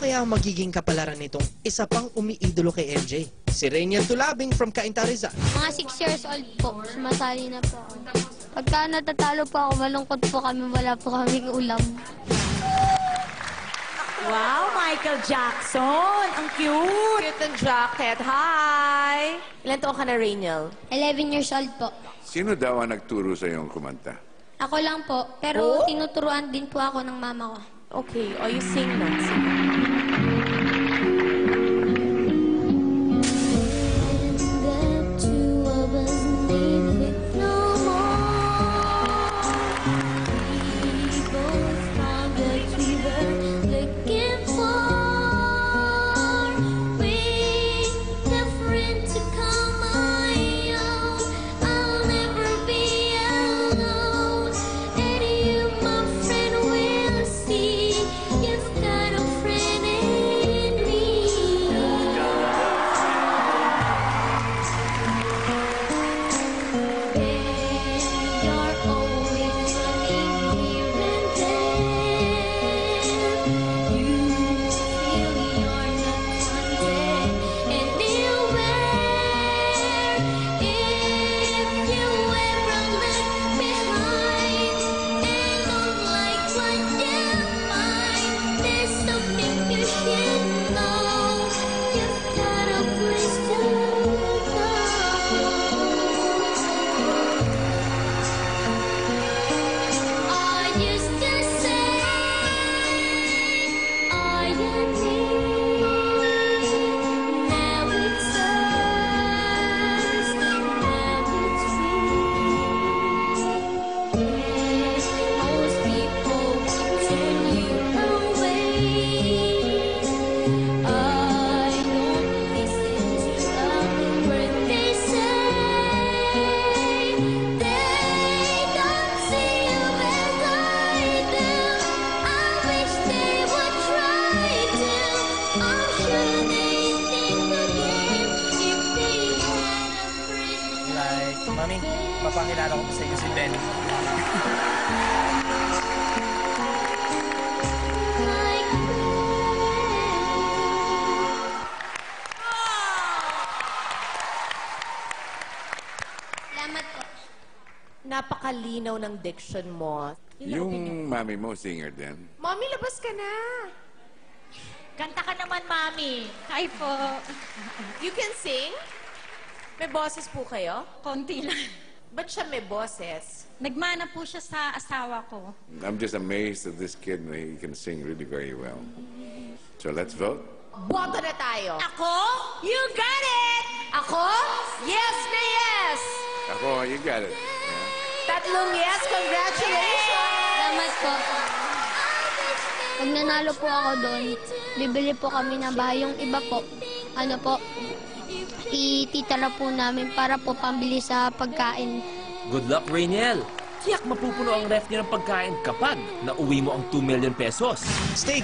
kaya ang magiging kapalaran nitong isa pang umiidolo kay MJ? Si Rainiel Tulabing from Cainta Rizal. Mga 6 years old po, sumasali na po ako. Pagka natatalo po ako, malungkot po kami, wala po kaming ulam. Wow, Michael Jackson! Ang cute! Cute ng jacket. Hi! Ilan taon ka na, Rainiel? 11 years old po. Sino daw ang nagturo sa iyong kumanta? Ako lang po, pero tinuturuan din po ako ng mama ko. Okay. O, you sing na. Sing. Mami, papakilala ko sa iyo si Ben. Salamat po. Napakalinaw ng diction mo. Yung mami mo, singer din. Mommy, labas ka na. Kanta ka naman, Mami. Hi po. You can sing? May boses po kayo? Konti lang. Ba't siya may boses? Nagmana po siya sa asawa ko. I'm just amazed at this kid. He can sing really very well. So let's vote. Boto na tayo. Ako? You got it! Ako? Yes na yes! Ako, you got it. Yeah. Tatlong yes, congratulations! Salamat po. Pag nanalo po ako doon, bibili po kami ng bahay. Yung iba po, ano po, ititira po namin para po pambili sa pagkain. Good luck, Rainiel! Tiyak mapupuno ang ref niyo ng pagkain kapag nauwi mo ang 2 million pesos. Stay